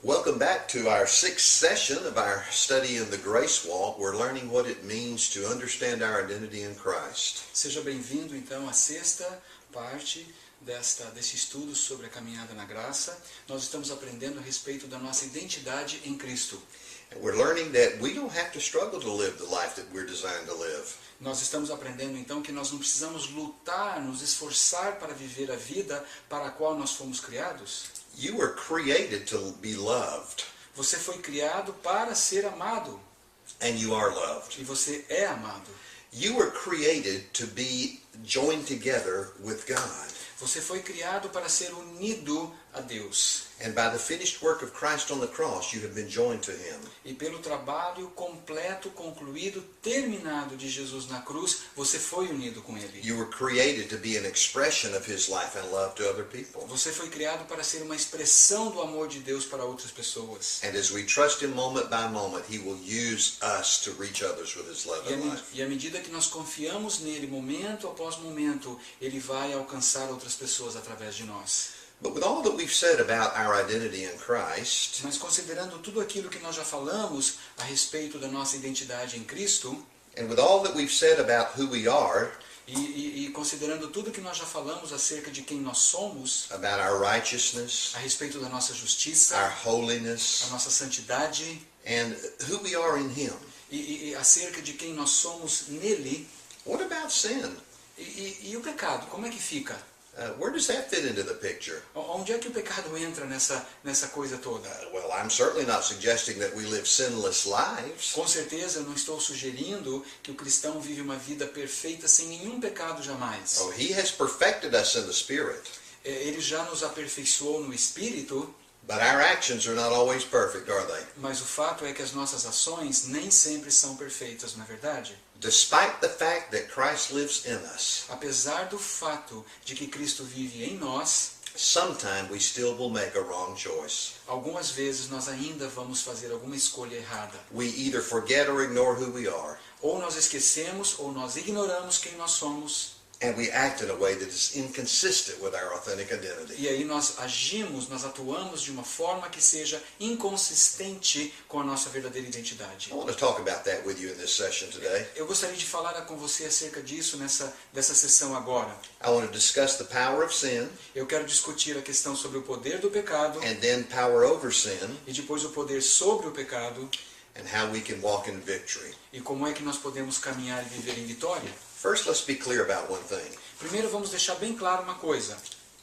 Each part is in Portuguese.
Welcome back to our sixth session of our study in the Grace Walk. We're learning what it means to understand our identity in Christ. Seja bem-vindo então à sexta parte desse estudo sobre a caminhada na graça. Nós estamos aprendendo a respeito da nossa identidade em Cristo. And we're learning that we don't have to struggle to live the life that we're designed to live. Nós estamos aprendendo então que nós não precisamos lutar, nos esforçar para viver a vida para a qual nós fomos criados. You were created to be loved, Você foi criado para ser amado and you are loved. e você é amado. You were created to be joined together with God. Você foi criado para ser unido a Deus. And by the finished work of Christ on the cross, you have been joined to Him. E pelo trabalho completo, concluído, terminado de Jesus na cruz, você foi unido com Ele. You were created to be an expression of His life and love to other people. Você foi criado para ser uma expressão do amor de Deus para outras pessoas. And as we trust Him moment by moment, He will use us to reach others with His love and life. E à medida que nós confiamos nele, momento após momento, Ele vai alcançar outras pessoas através de nós. But with all that we've said about our identity in Christ, Mas considerando tudo aquilo que nós já falamos a respeito da nossa identidade em Cristo, and with all that we've said about who we are, e considerando tudo que nós já falamos acerca de quem nós somos, about our righteousness, a respeito da nossa justiça, our a holiness, nossa santidade, and who we are in Him, e acerca de quem nós somos nele, what about sin? e o pecado, como é que fica? Where does that fit into the picture? Onde é que o pecado entra nessa coisa toda? Well, I'm certainly not suggesting that we live sinless lives. Com certeza eu não estou sugerindo que o cristão vive uma vida perfeita sem nenhum pecado jamais. Oh, He has perfected us in the Spirit, Ele já nos aperfeiçoou no Espírito, but our actions are not always perfect, are they? mas o fato é que as nossas ações nem sempre são perfeitas, não é verdade? Despite the fact that Christ lives in us, Apesar do fato de que Cristo vive em nós, sometimes we still will make a wrong choice. algumas vezes nós ainda vamos fazer alguma escolha errada. We either forget or ignore who we are, Ou nós esquecemos ou nós ignoramos quem nós somos. and we act in a way that is inconsistent with our authentic identity. E aí nós atuamos de uma forma que seja inconsistente com a nossa verdadeira identidade. I want to talk about that with you in this session today. Eu gostaria de falar com você acerca disso dessa sessão agora. I want to discuss the power of sin, Eu quero discutir a questão sobre o poder do pecado and then power over sin, e depois o poder sobre o pecado and how we can walk in victory. e como é que nós podemos caminhar e viver em vitória. First, let's be clear about one thing. Primeiro vamos deixar bem claro uma coisa.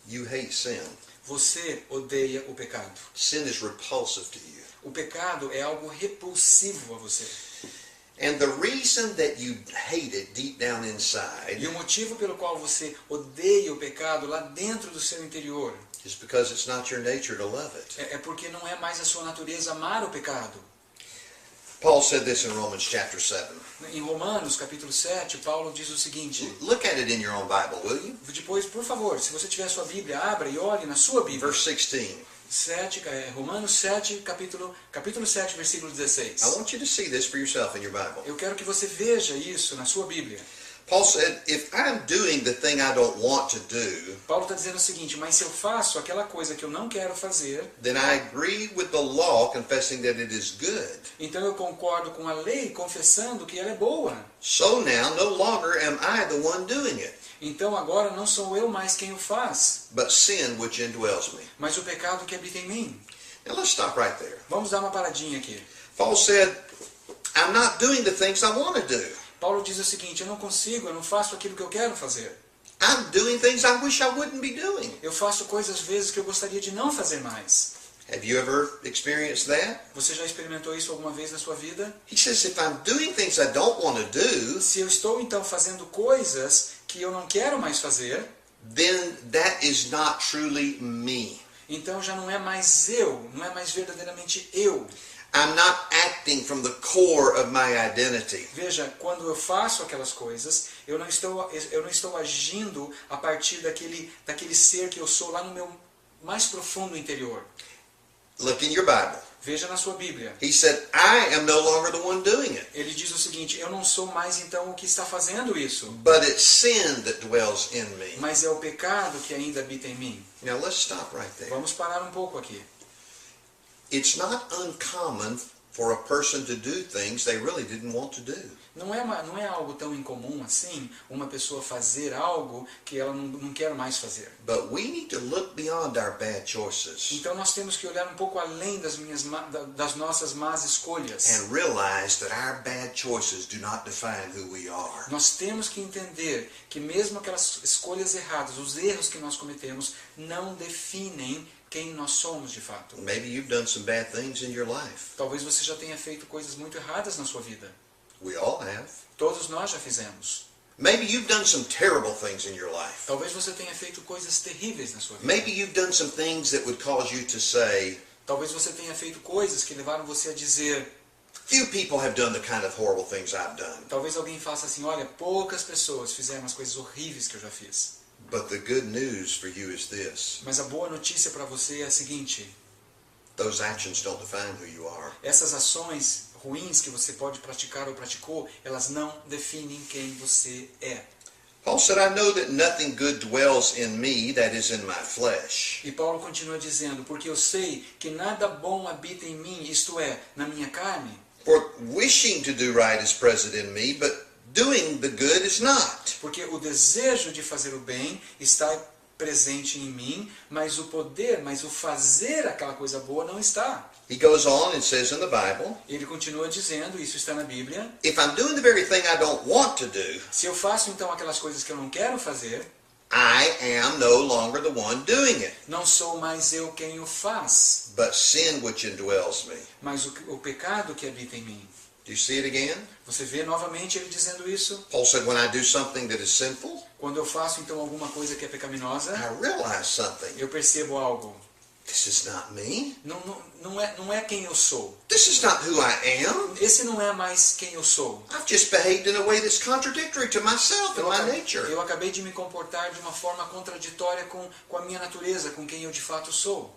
You hate sin. Você odeia o pecado. Sin is repulsive to you. O pecado é algo repulsivo a você. And the reason that you hate it deep down inside E o motivo pelo qual você odeia o pecado lá dentro do seu interior is because it's not your nature to love it. é porque não é mais a sua natureza amar o pecado. Paul said this in Romans chapter 7. Em Romanos, capítulo 7, Paulo diz o seguinte. Look at it in your own Bible, will you? Depois, por favor, se você tiver sua Bíblia, abra e olhe na sua Bíblia. Verse 16. Romanos 7, capítulo 7, versículo 16. I want you to see this for yourself in your Bible. Eu quero que você veja isso na sua Bíblia. Paul said, if I'm doing the thing I don't want to do, Paulo está dizendo o seguinte, mas se eu faço aquela coisa que eu não quero fazer, then I agree with the law, confessing that it is good. então eu concordo com a lei, confessando que ela é boa. So now, no longer am I the one doing it, Então agora não sou eu mais quem o faz, but sin which indwells me. mas o pecado que habita em mim. Now let's stop right there. Vamos dar uma paradinha aqui. Paul said, I'm not doing the things I want to do. Paulo diz o seguinte, eu não faço aquilo que eu quero fazer. I'm doing things I wish I wouldn't be doing. Eu faço coisas às vezes que eu gostaria de não fazer mais. Have you ever experienced that? Você já experimentou isso alguma vez na sua vida? He says, if I'm doing things I don't want to do, Se eu estou então fazendo coisas que eu não quero mais fazer, then that is not truly me. então já não é mais eu, não é mais verdadeiramente eu. I'm not acting from the core of my identity. Veja, quando eu faço aquelas coisas, eu não estou agindo a partir daquele ser que eu sou lá no meu mais profundo interior. Look in your Bible. Veja na sua Bíblia. He said, I am no longer the one doing it, Ele diz o seguinte, eu não sou mais então o que está fazendo isso, but it's sin that dwells in me. mas é o pecado que ainda habita em mim. Now let's stop right there. Vamos parar um pouco aqui. it's not uncommon for a person to do things they really didn't want to do. Não é algo tão incomum assim, uma pessoa fazer algo que ela não quer mais fazer. But we need to look beyond our bad choices Então nós temos que olhar um pouco além das nossas más escolhas. and realize that our bad choices do not define who we are. Nós temos que entender que mesmo aquelas escolhas erradas, os erros que nós cometemos, não definem quem nós somos de fato. Maybe you've done some bad things in your life. Talvez você já tenha feito coisas muito erradas na sua vida. We all have. Todos nós já fizemos. Maybe you've done some terrible things in your life. Talvez você tenha feito coisas terríveis na sua vida. Maybe you've done some things that would cause you to say, Talvez você tenha feito coisas que levaram você a dizer, few people have done the kind of horrible things I've done. talvez alguém faça assim, olha, poucas pessoas fizeram as coisas horríveis que eu já fiz. But the good news for you is this. Mas a boa notícia para você é a seguinte, Those actions don't define who you are. essas ações ruins que você pode praticar ou praticou, elas não definem quem você é. Paul said, I know that nothing good dwells in me, that is in my flesh. E Paulo continua dizendo, porque eu sei que nada bom habita em mim, isto é, na minha carne. For wishing to do right is present in me, but doing the good is not. Porque o desejo de fazer o bem está presente em mim, mas o fazer aquela coisa boa não está. He goes on and says in the Bible, Ele continua dizendo, isso está na Bíblia, if I'm doing the very thing I don't want to do, se eu faço então aquelas coisas que eu não quero fazer, I am no longer the one doing it, não sou mais eu quem o faz, but sin which indwells me. mas o pecado que habita em mim. Do you see it again? Você vê novamente ele dizendo isso? Paul said, when I do something that is sinful, Quando eu faço então alguma coisa que é pecaminosa, I realize something. eu percebo algo. This is not me. Não é quem eu sou. This is not who I am. Esse não é mais quem eu sou. I've just behaved in a way that's contradictory to myself and my nature. Eu acabei de me comportar de uma forma contraditória com a minha natureza, com quem eu de fato sou.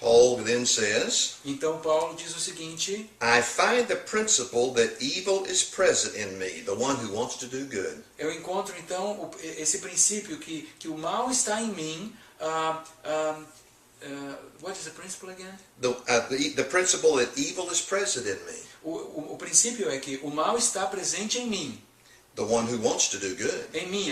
Paul then says, Então Paulo diz o seguinte, I find the principle that evil is present in me, the one who wants to do good. eu encontro então esse princípio que o mal está em mim. What is the principle again? The principle that evil is present in me, O princípio é que o mal está presente em mim. the one who wants to do good. Em mim,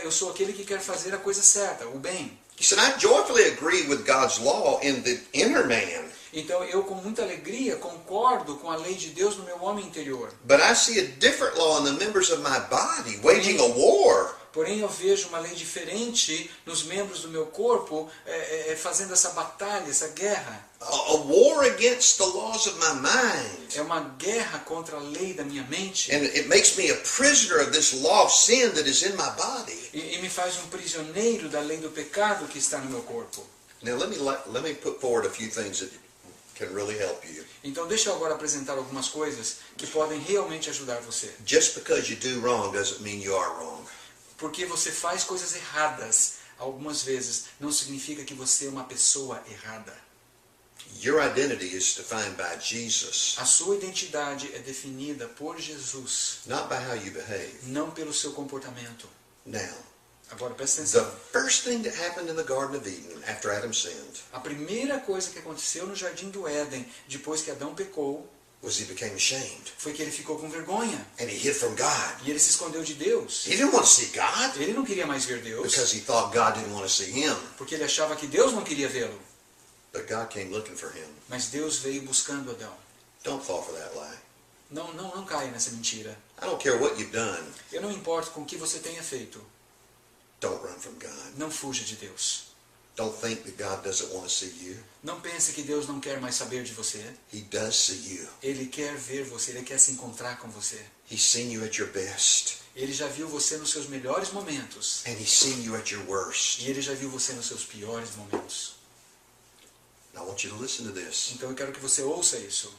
eu sou aquele que quer fazer a coisa certa, o bem. He said, I joyfully agree with God's law in the inner man, Então eu com muita alegria concordo com a lei de Deus no meu homem interior. but I see a different law in the members of my body, waging a war. Porém eu vejo uma lei diferente nos membros do meu corpo, fazendo essa batalha, essa guerra. A war against the laws of my mind. É uma guerra contra a lei da minha mente. And it makes me a prisoner of this law of sin that is in my body. E me faz um prisioneiro da lei do pecado que está no meu corpo. Now let me put forward a few things that can really help you. Então deixa eu agora apresentar algumas coisas que podem realmente ajudar você. Just because you do wrong doesn't mean you are wrong. Porque você faz coisas erradas algumas vezes, não significa que você é uma pessoa errada. Your identity is defined by Jesus, A sua identidade é definida por Jesus, not by how you behave. não pelo seu comportamento. Now, Agora presta the atenção. first thing that happened in the Garden of Eden after Adam sinned A primeira coisa que aconteceu no Jardim do Éden, depois que Adão pecou, was he became ashamed foi que ele ficou com vergonha. and he hid from God. E ele se escondeu de Deus. He didn't want to see God Ele não queria mais ver Deus, because he thought God didn't want to see him, porque ele achava que Deus não queria vê-lo. but God came looking for him. Mas Deus veio buscando Adão. Don't fall for that lie. Não caia nessa mentira. I don't care what you've done. Eu não importo com o que você tenha feito. Don't run from God. Não fuja de Deus. Don't think that God doesn't want to see you. Não pense que Deus não quer mais saber de você. He does see you. Ele quer ver você, Ele quer se encontrar com você. He's seen you at your best, Ele já viu você nos seus melhores momentos. and he's seen you at your worst. E Ele já viu você nos seus piores momentos. Now, I want you to listen to this. Então eu quero que você ouça isso.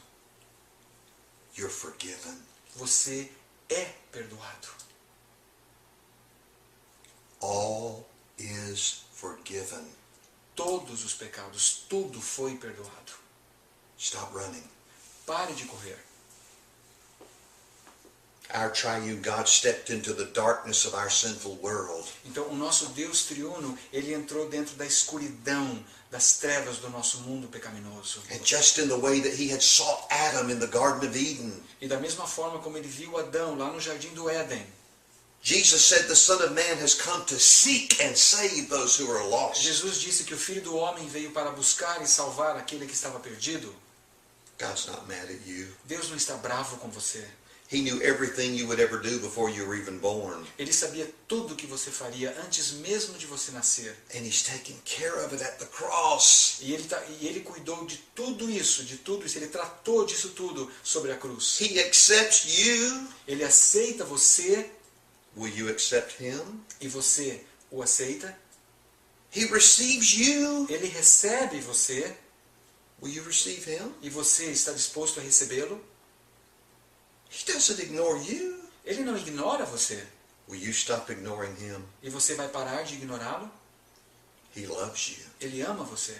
You're forgiven. Você é perdoado. All is forgiven. Todos os pecados, tudo foi perdoado. Stop running. Pare de correr. Our triune God stepped into the darkness of our sinful world. Então, o nosso Deus triuno, ele entrou dentro da escuridão, das trevas do nosso mundo pecaminoso. And just in the way that he had sought Adam in the Garden of Eden, E da mesma forma como ele viu Adão lá no Jardim do Éden, Jesus said the Son of Man has come to seek and save those who are lost. Jesus disse que o Filho do Homem veio para buscar e salvar aquele que estava perdido. God's not mad at you. Deus não está bravo com você. He knew everything you would ever do before you were even born. Ele sabia tudo o que você faria antes mesmo de você nascer. And he's taking care of it at the cross. E ele cuidou de tudo isso, ele tratou disso tudo sobre a cruz. He accepts you. Ele aceita você Will you accept him? e você o aceita. He receives you. Ele recebe você Will you receive him? e você está disposto a recebê-lo. He doesn't ignore you. Ele não ignora você. Will you stop ignoring him? E você vai parar de ignorá-lo. He loves you. Ele ama você.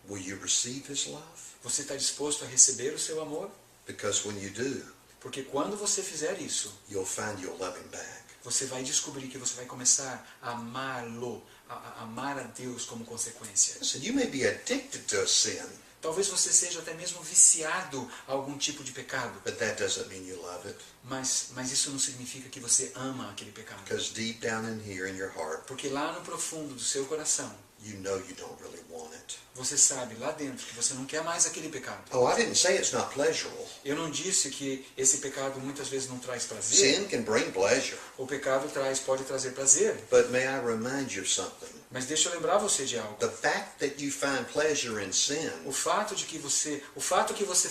Will you receive his love? Você está disposto a receber o seu amor? Because when you do, Porque quando você fizer isso, you'll find you'll love him back. você vai descobrir que você vai começar a amá-lo, a amar a Deus como consequência. Listen, you may be addicted to a sin, Talvez você seja até mesmo viciado a algum tipo de pecado, but that doesn't mean you love it. mas isso não significa que você ama aquele pecado. Because deep down in here in your heart, Porque lá no profundo do seu coração, you know you don't really want it. você sabe lá dentro que você não quer mais aquele pecado. Oh, I didn't say it's not pleasurable. Eu não disse que esse pecado muitas vezes não traz prazer. Sin can bring pleasure. O pecado pode trazer prazer. But may I remind you of something? Mas deixa eu lembrar você de algo. The fact that you find pleasure in sin O fato que você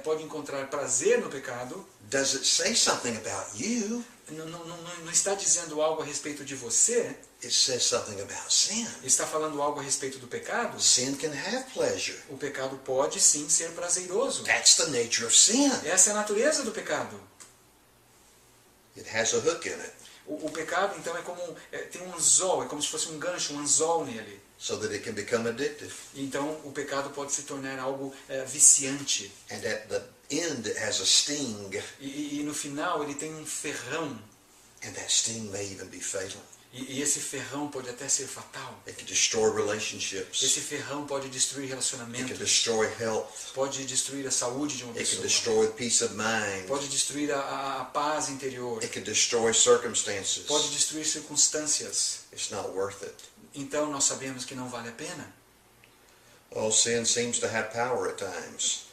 pode encontrar prazer no pecado does it say something about you? não está dizendo algo a respeito de você. It says something about sin. Está falando algo a respeito do pecado. Sin can have pleasure. O pecado pode sim ser prazeroso. That's the nature of sin. Essa é a natureza do pecado. It has a hook in it O pecado então tem um anzol, é como se fosse um gancho, um anzol nele. so that it can become addictive. Então o pecado pode se tornar algo viciante. And at the end it has a sting. E no final ele tem um ferrão. And that sting may even be fatal. E esse ferrão pode até ser fatal. It can destroy relationships. Esse ferrão pode destruir It can relacionamentos. destroy health. Pode destruir a saúde de uma It can pessoa. destroy peace of mind. Pode destruir a paz interior. It can destroy circumstances. Pode destruir circunstâncias. It's not worth it. Então nós sabemos que não vale a pena. Oh, sin seems to have power at times.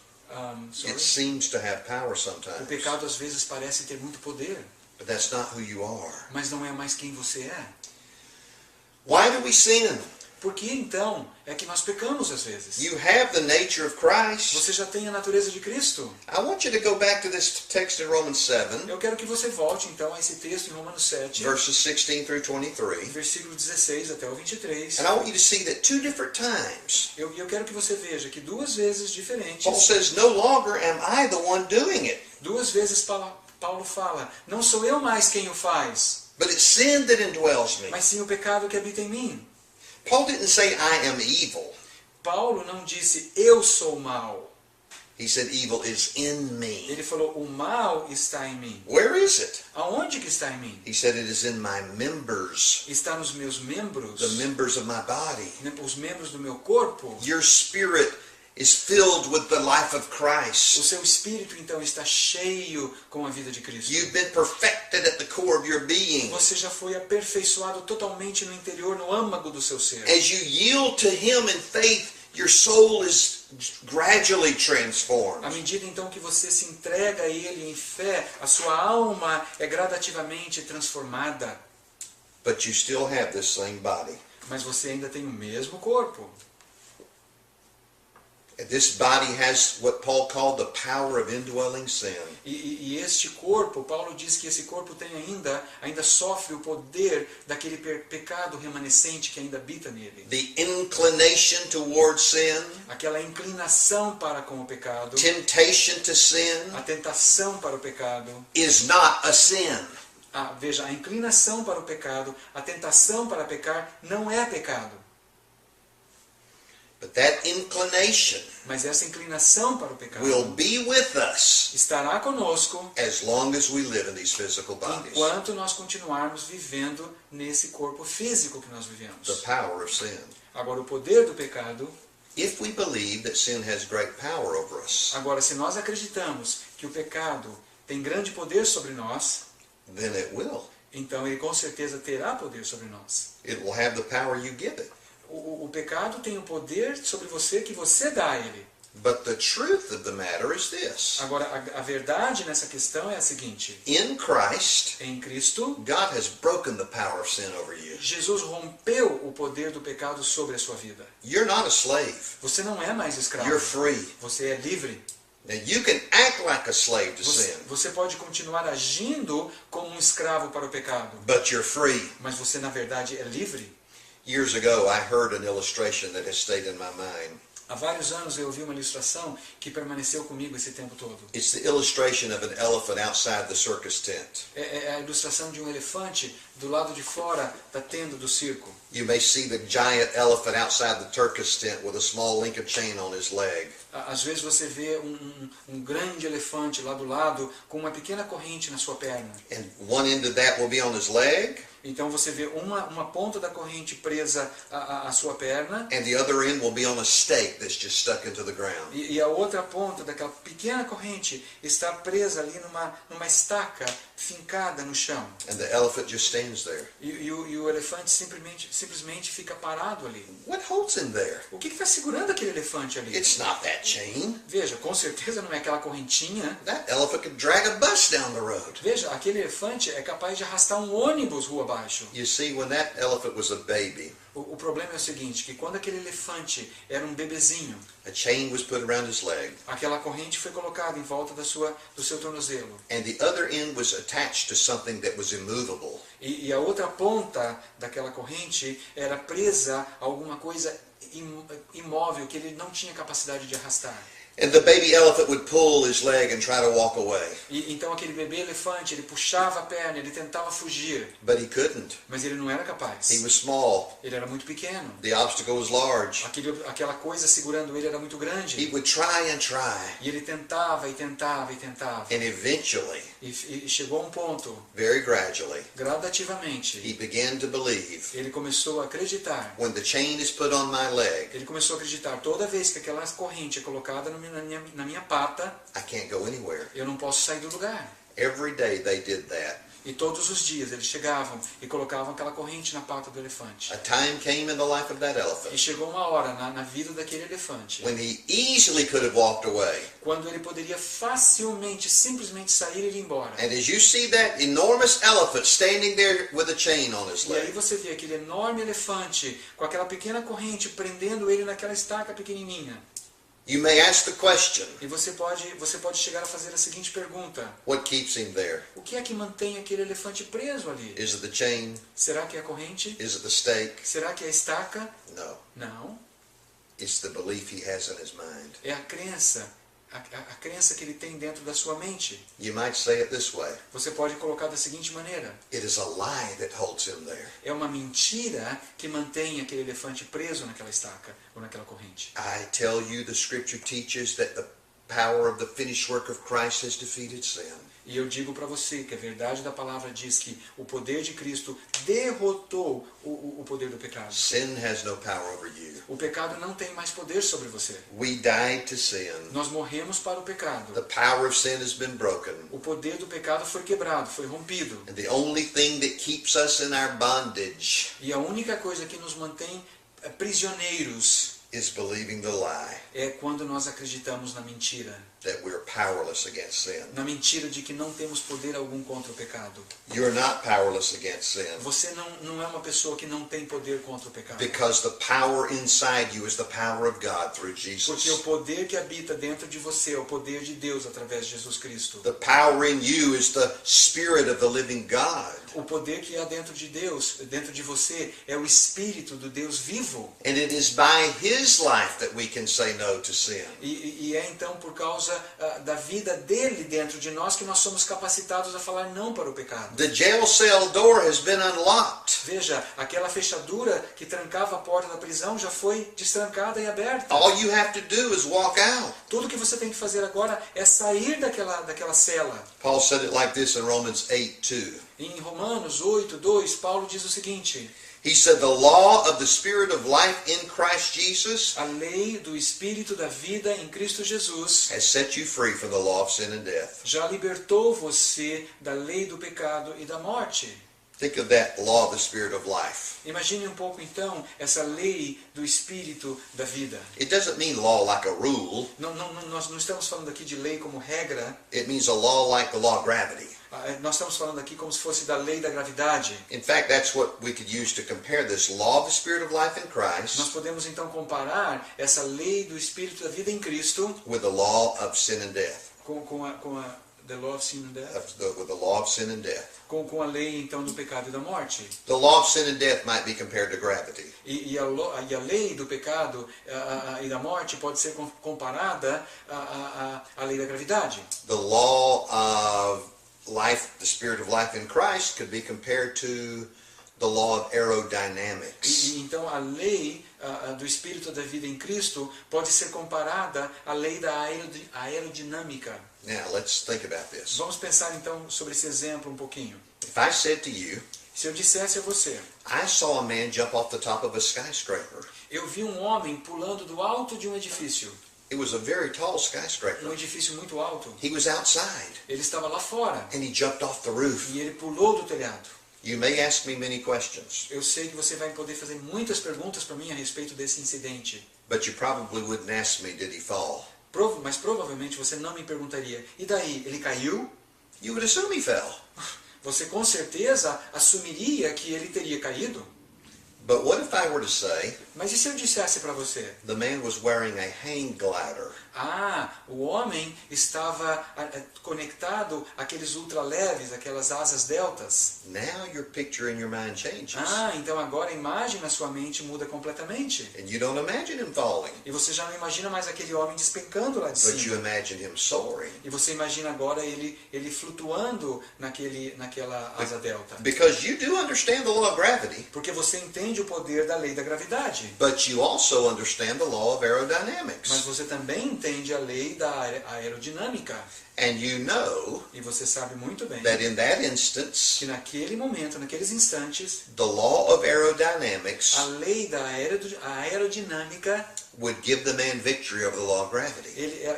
It seems to have power O sometimes. pecado às vezes parece ter muito poder, But that's not who you are. mas não é mais quem você é. Why do we sin? Por que então é que nós pecamos às vezes? You have the nature of Christ. Você já tem a natureza de Cristo. I want you to go back to this text in Romans 7, Eu quero que você volte então a esse texto em Romanos 7, verses 16 through 23. versículo 16 até o 23. And I want you to see that two different times, Eu quero que você veja que duas vezes diferentes, Paul says, no longer am I the one doing it, duas vezes Paulo fala, não sou eu mais quem o faz, but it's sin that indwells me. mas sim o pecado que habita em mim. Paul didn't say I am evil. Paulo não disse eu sou mal. He said evil is in me. Ele falou o mal está em mim. Where is it? Aonde que está em mim? He said it is in my members, Está nos meus membros, the members of my body. os membros do meu corpo. Your spirit is filled with the life of O Christ. seu espírito então está cheio com a vida de Cristo. You've been perfected at the core of your being. Você já foi aperfeiçoado totalmente no interior, no âmago do seu ser. As you yield to Him in faith, your soul is gradually transformed. À medida então que você se entrega a Ele em fé, a sua alma é gradativamente transformada. But you still have this same body. Mas você ainda tem o mesmo corpo. And this body has what Paul called the power of indwelling sin. E este corpo, Paulo diz que esse corpo tem ainda sofre o poder daquele pecado remanescente que ainda habita nele. The inclination towards sin, Aquela inclinação para com o pecado, temptation to sin, a tentação para o pecado. is not a sin. Veja, a inclinação para o pecado, a tentação para pecar não é pecado. But that inclination Mas essa inclinação para o pecado will be with us estará conosco as long as we live in these physical bodies. enquanto nós continuarmos vivendo nesse corpo físico que nós The vivemos. power of sin. Agora, o poder do pecado, If we believe that sin has great power over us, agora, se nós acreditamos que o pecado tem grande poder sobre nós, then it will. então ele com certeza terá poder sobre nós. It will have the power you give it. O pecado tem o poder sobre você que você dá a ele. But the truth of the matter is this. Agora, a verdade nessa questão é a seguinte: In Christ, em Cristo, God has broken the power of sin over you. Jesus rompeu o poder do pecado sobre a sua vida. You're not a slave. Você não é mais escravo. You're free. Você é livre. Now you can act like a slave to sin, Você pode continuar agindo como um escravo para o pecado, but you're free. mas você na verdade é livre. Years ago, I heard an illustration that has stayed in my mind. Há vários anos eu ouvi uma ilustração que permaneceu comigo esse tempo todo. It's the illustration of an elephant outside the circus tent. É a ilustração de um elefante do lado de fora da tenda do circo. You may see the giant elephant outside the circus tent with a small link of chain on his leg. Às vezes você vê um grande elefante lá do lado com uma pequena corrente na sua perna. And one end of that will be on his leg, Então você vê uma ponta da corrente presa à sua perna and the other end will be on a stake that's just stuck into the ground. e a outra ponta daquela pequena corrente está presa ali numa estaca fincada no chão. And the elephant just stands there. E o elefante simplesmente fica parado ali. What holds him there? O que está segurando aquele elefante ali? It's not that chain. Veja, com certeza não é aquela correntinha. That elephant could drag a bus down the road. Veja, aquele elefante é capaz de arrastar um ônibus rua abaixo. You see, when that elephant was a baby, O problema é o seguinte, que quando aquele elefante era um bebezinho, a chain was put around his leg, aquela corrente foi colocada em volta do seu tornozelo. and the other end was attached to something that was immovable. E a outra ponta daquela corrente era presa a alguma coisa imóvel que ele não tinha capacidade de arrastar. And the baby elephant would pull his leg and try to walk away, E então aquele bebê elefante, ele puxava a perna, ele tentava fugir, but he couldn't. mas ele não era capaz. He was small. Ele era muito pequeno. The obstacle was large. Aquela coisa segurando ele era muito He grande. would try and try, E ele tentava e tentava e tentava. and eventually, E chegou a um ponto, very gradually, gradativamente, he began to believe, ele começou a acreditar. when the chain is put on my leg, Ele começou a acreditar, toda vez que aquela corrente é colocada na minha pata, I can't go anywhere. eu não posso sair do lugar. Every day they did that. E todos os dias eles chegavam e colocavam aquela corrente na pata do elefante. A time came in the life of that E elephant chegou uma hora na vida daquele elefante, when he easily could have walked away. quando ele poderia facilmente, simplesmente sair e ir embora. And as you see that enormous elephant standing there with a chain on his E aí leg, você vê aquele enorme elefante com aquela pequena corrente prendendo ele naquela estaca pequenininha. you may ask the question, E você pode chegar a fazer a seguinte pergunta: what keeps him there? o que é que mantém aquele elefante preso ali? Is it the chain? Será que é a corrente? Is it the stake? Será que é a estaca? No. Não. It's the belief he has in his mind. É a crença. A crença que ele tem dentro da sua mente. You might say it this way. Você pode colocar da seguinte maneira: It is a lie that holds him there. é uma mentira que mantém aquele elefante preso naquela estaca ou naquela corrente. I tell you, the scripture teaches that the power of the finished work of Christ has defeated sin. E eu digo para você que a verdade da palavra diz que o poder de Cristo derrotou o poder do pecado. Sin has no power over you. O pecado não tem mais poder sobre você. We died to sin. Nós morremos para o pecado. The power of sin has been broken. O poder do pecado foi quebrado, foi rompido. And the only thing that keeps us in our bondage E a única coisa que nos mantém prisioneiros is believing the lie é quando nós acreditamos na mentira. that we're powerless against sin. Na mentira de que não temos poder algum contra o pecado. You're not powerless against sin Você não é uma pessoa que não tem poder contra o pecado. because the power inside you is the power of God through Porque o Jesus. poder que habita dentro de você é o poder de Deus através de Jesus Cristo. The power in you is the Spirit of the living God. O poder que há dentro de Deus, dentro de você, é o Espírito do Deus vivo. And it is by His his life that we can say no to sin. E é então por causa da vida dele dentro de nós que nós somos capacitados a falar não para o pecado. The jail cell door has been unlocked. Veja, aquela fechadura que trancava a porta da prisão já foi destrancada e aberta. All you have to do is walk out. Tudo que você tem que fazer agora é sair daquela cela. Paul said it like this in Romans 8:2. Em Romanos 8:2, Paulo diz o seguinte: He said, the law of the Spirit of life in Christ Jesus a lei do Espírito da vida em Cristo Jesus has set you free from the law of sin and death. já libertou você da lei do pecado e da morte. Think of that law of the Spirit of life. Imagine um pouco então essa lei do Espírito da vida. It doesn't mean law like a rule. Nós não estamos falando aqui de lei como regra. It means a law like the law of gravity. Nós estamos falando aqui como se fosse da lei da gravidade. In fact, that's what we could use to compare this law of the Spirit of life in Nós Christ podemos então comparar essa lei do Espírito da vida em Cristo with the law of sin and death. com a the law of sin and death. With the law of sin and death. Com a lei então do pecado e da morte. The law of sin and death might be compared to gravity. E a lei do pecado e da morte pode ser comparada à lei da gravidade. The law of life, the Spirit of life in Christ, could be compared to the law of aerodynamics. Então a lei do Espírito da vida em Cristo pode ser comparada à lei da aerodinâmica. Now, let's think about this. Vamos pensar então sobre esse exemplo um pouquinho. If I said to you, Se eu dissesse a você, I saw a man jump off the top of a skyscraper. eu vi um homem pulando do alto de um edifício, It was a very tall skyscraper. um edifício muito alto. He was outside, Ele estava lá fora and he jumped off the roof. e ele pulou do telhado. You may ask me many questions, Eu sei que você vai poder fazer muitas perguntas para mim a respeito desse incidente. but you probably wouldn't ask me, did he fall? Mas provavelmente você não me perguntaria, e daí, ele caiu? You would assume he fell. Você com certeza assumiria que ele teria caído? But what if I were to say, Mas e se eu dissesse para você, the man was wearing a hang glider? o homem estava conectado àqueles ultraleves, aquelas asas deltas? Now your picture in your mind changes. Então agora a imagem na sua mente muda completamente. And you don't imagine him falling, E você já não imagina mais aquele homem despencando lá de but you cima. imagine him soaring. E você imagina agora ele flutuando naquela asa delta. Because you do understand the law of gravity, Porque você entende o poder da lei da gravidade. but you also understand the law of Mas aerodynamics. você também entende a lei da aerodinâmica. And you know E você sabe muito bem that in that instance, que naquele momento, naqueles instantes, the law of aerodynamics a lei da aerodinâmica, would give the man victory over the law of gravity.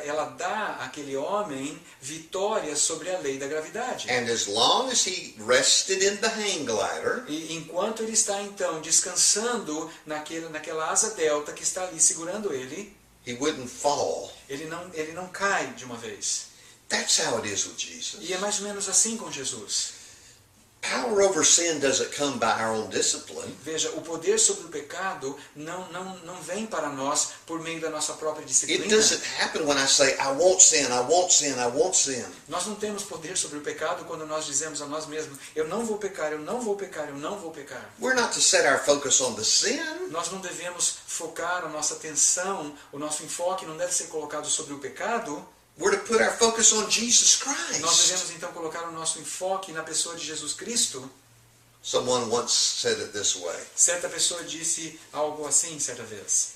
ela dá àquele homem vitória sobre a lei da gravidade. And as long as he rested in the hang glider, E enquanto ele está então descansando naquela asa delta que está ali segurando ele, he wouldn't fall. ele não cai de uma vez. That's how it is with Jesus. E é mais ou menos assim com Jesus. Power over sin doesn't come by our own discipline. Veja, o poder sobre o pecado não vem para nós por meio da nossa própria It disciplina. doesn't happen when I say, I won't sin, I won't sin, I won't sin. Nós não temos poder sobre o pecado quando nós dizemos a nós mesmos, eu não vou pecar, eu não vou pecar, eu não vou pecar. We're not to set our focus on the sin. Nós não devemos focar a nossa atenção, o nosso enfoque não deve ser colocado sobre o pecado. We're to put our focus on Jesus Nós Christ. devemos então colocar o nosso enfoque na pessoa de Jesus Cristo. Someone once said it this way. Certa pessoa disse algo assim certa vez.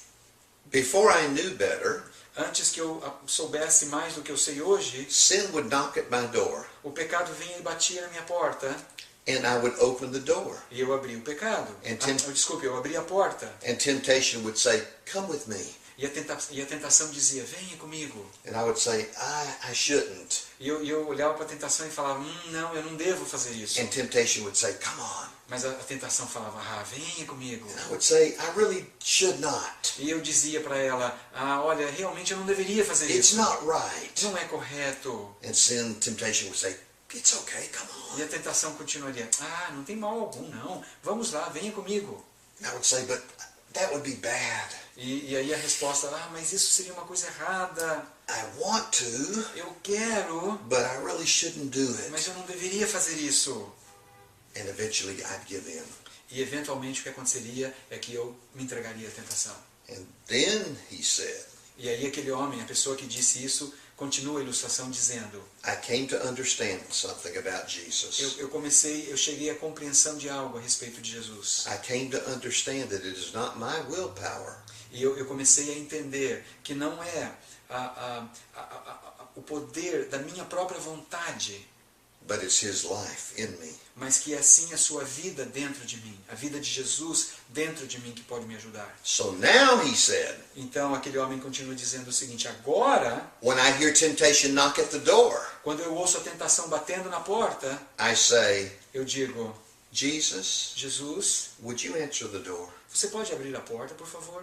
Before I knew better, Antes que eu soubesse mais do que eu sei hoje, sin would knock at my door, o pecado vinha e batia na minha porta and I would open the door. e eu abria o pecado. Desculpe, eu abria a porta. And temptation would say, come with me. E a tentação dizia, venha comigo. And I would say, I shouldn't. E eu olhava para a tentação e falava, não, eu não devo fazer isso. And temptation would say, come on. Mas a tentação falava, venha comigo. And I would say, I really should not. E eu dizia para ela, olha, realmente eu não deveria fazer It's isso. not right. Não é correto. And temptation would say, it's okay, come on. E a tentação continuaria, não tem mal algum, não. Vamos lá, venha comigo. And I would say, but that would be bad. E aí a resposta, mas isso seria uma coisa errada. I want to, Eu quero, but I really shouldn't do mas it. eu não deveria fazer isso. And eventually I'd give in. E eventualmente o que aconteceria é que eu me entregaria à tentação. And then he said, E aí aquele homem, a pessoa que disse isso, continua a ilustração dizendo: I came to understand something about Jesus. eu cheguei à compreensão de algo a respeito de Jesus. I came to understand that it is not my willpower, E eu comecei a entender que não é o poder da minha própria vontade, but it's his life in me. mas que é sim a sua vida dentro de mim, a vida de Jesus dentro de mim que pode me ajudar. So now he said, Então aquele homem continua dizendo o seguinte: agora, when I hear temptation knock at the door, quando eu ouço a tentação batendo na porta, I say, eu digo: Jesus, Jesus, would you answer the door? você pode abrir a porta, por favor?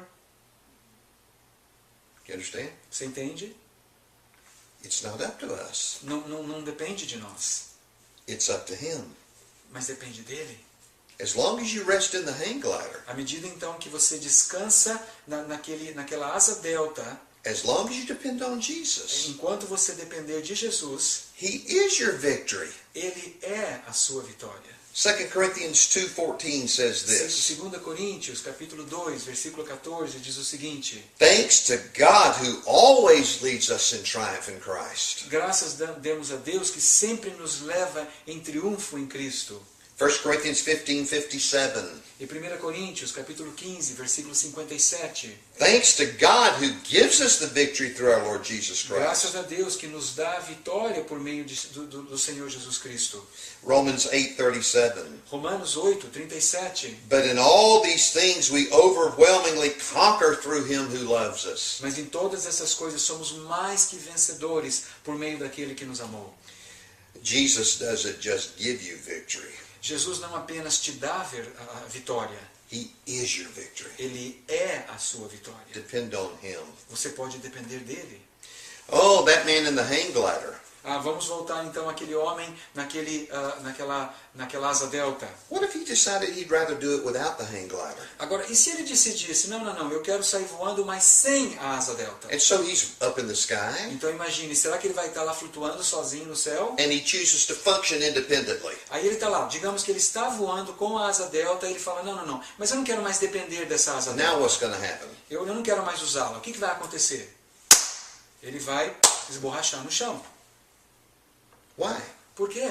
You understand? Você entende? It's not up to us. Não depende de nós, It's up to him. mas depende dele. As long as you rest in the hang glider, À medida então que você descansa naquela asa delta, as long as you depend on Jesus, enquanto você depender de Jesus, he is your victory. ele é a sua vitória. 2 Corinthians 2:14 says this, 2 Coríntios, capítulo 2, versículo 14, diz o seguinte: thanks to God who always leads us in triumph in Christ. graças demos a Deus que sempre nos leva em triunfo em Cristo. 1 Corinthians 15:57. E 1 Coríntios, capítulo 15, versículo 57. Thanks to God who gives us the victory through our Lord Jesus Christ. Graças a Deus que nos dá a vitória por meio do Senhor Jesus Cristo. Romans 8:37. Romanos 8, 37. But in all these things we overwhelmingly conquer through him who loves us. Mas em todas essas coisas somos mais que vencedores por meio daquele que nos amou. Jesus doesn't just give you victory. Jesus não apenas te dá a vitória, He is your victory. ele é a sua vitória. Depend on him. Você pode depender dele. Oh, that man in the hang glider. Vamos voltar então àquele homem naquela asa delta. What if he decided he'd rather do it without the hang glider? Agora, e se ele decidisse, não, eu quero sair voando, mas sem a asa delta? And so he's up in the sky, Então imagine, será que ele vai estar lá flutuando sozinho no céu? and he chooses to function independently. Aí ele está lá, digamos que ele está voando com a asa delta, e ele fala, não, mas eu não quero mais depender dessa asa Now delta. what's going to happen? Eu não quero mais usá-la. O que vai acontecer? Ele vai esborrachar no chão. Why? Por quê?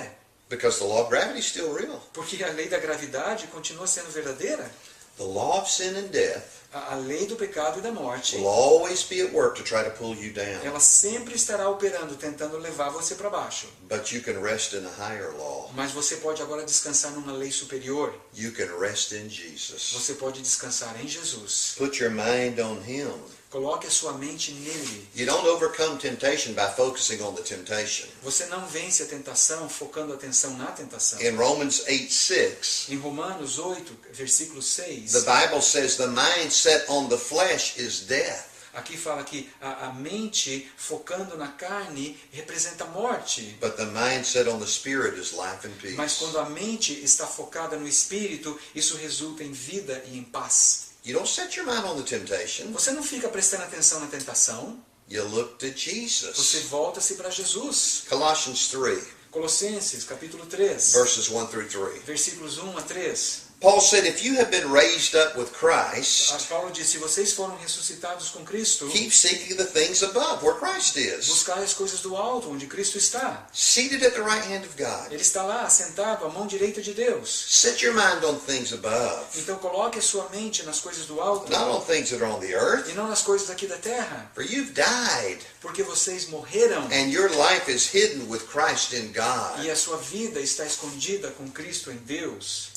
Because the law of gravity is still real. Porque a lei da gravidade continua sendo verdadeira. The law of sin and death A lei do pecado e da morte, will always be at work to try to pull you down. ela sempre estará operando, tentando levar você para baixo. But you can rest in a higher law. Mas você pode agora descansar numa lei superior. You can rest in Jesus. Você pode descansar em Jesus. Put your mind on him. Coloque a sua mente nele. You don't overcome temptation by focusing on the temptation. Você não vence a tentação focando a atenção na tentação. In Romans 8:6, Em Romanos 8, versículo 6, the Bible says the mind set on the flesh is death. aqui fala que a mente focando na carne representa morte. But the mind set on the spirit is life and Mas peace. quando a mente está focada no espírito, isso resulta em vida e em paz. You don't set your mind on the temptation. Você não fica prestando atenção na tentação, You look to você Jesus. volta-se para Jesus. Colossians 3, Colossenses, capítulo 3, verses 1 through 3. versículos 1 a 3. Paul said, if you have been raised up with Christ, Paulo diz, se vocês foram ressuscitados com Cristo, keep seeking the things above, where Christ is, buscai as coisas do alto, onde Cristo está. seated at the right hand of God. Ele está lá, sentado, à mão direita de Deus. Set your mind on things above, Então coloque a sua mente nas coisas do alto, not on things that are on the earth, e não nas coisas aqui da terra. for you've died, Porque vocês morreram, and your life is hidden with Christ in God. e a sua vida está escondida com Cristo em Deus.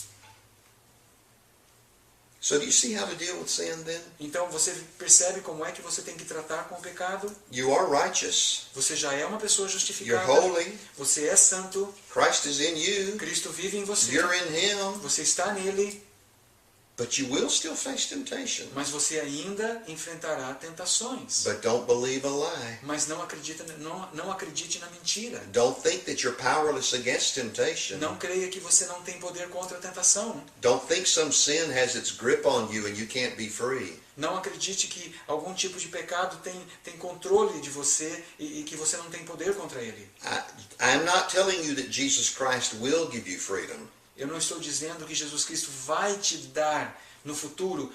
So do you see how to deal with sin then? Então você percebe como é que você tem que tratar com o pecado? You are righteous, Você já é uma pessoa you're justificada. holy, Você é santo. Christ is in you, Cristo vive em você. you're in Him, Você está nele. but you will still face temptation. Mas você ainda enfrentará tentações. But don't believe a lie. Mas não acredite na mentira. Don't think that you're powerless against temptation. Não creia que você não tem poder contra a tentação. Don't think some sin has its grip on you and you can't be free. Não acredite que algum tipo de pecado tem controle de você e que você não tem poder contra ele. I'm not telling you that Jesus Christ will give you freedom. Eu não estou dizendo que Jesus Cristo vai te dar No futuro,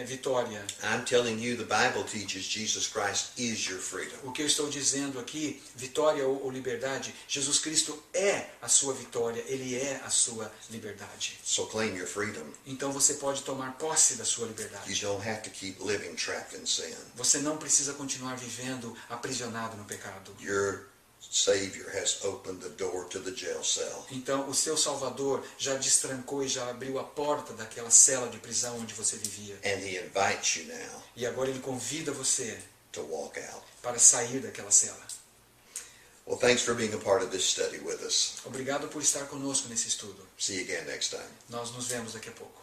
vitória. I'm telling you, the Bible teaches Jesus Christ is your freedom. O que eu estou dizendo aqui, vitória ou liberdade, Jesus Cristo é a sua vitória, Ele é a sua liberdade. So claim your freedom. Então você pode tomar posse da sua You liberdade. don't have to keep living trapped in sin. Você não precisa continuar vivendo aprisionado no pecado. Your Savior has opened the door to the jail cell. Então o seu Salvador já destrancou e já abriu a porta daquela cela de prisão onde você vivia. And He invites you now E agora Ele convida você to walk out. para sair daquela cela. Well, thanks for being a part of this study with us. Obrigado por estar conosco nesse estudo. See you again next time. Nós nos vemos daqui a pouco.